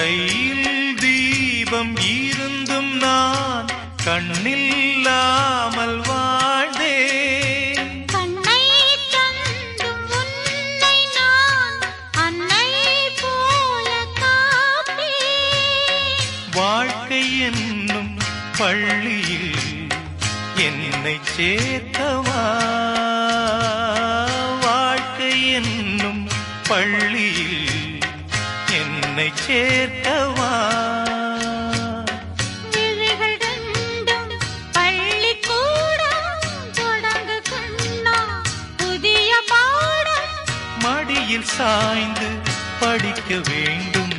கையில் தீபம் இருந்தும் நான் கண்ணில்லாமல் வாழ்ந்தேன். கண்ணை தந்தும் உன்னை நான் அன்னை போல காப்பேன். வாழ்க்கை என்னும் பள்ளியில் என்னை சேர்க்கவா, வாழ்க்கை என்னும் பள்ளியில் என்னை சேர்க்கவா. விழிகள் ரெண்டும் பள்ளிக்கூடம் தொடங்கு கண்ணா புதிய பாடம். மடியில் சாய்ந்து படிக்க வேண்டும்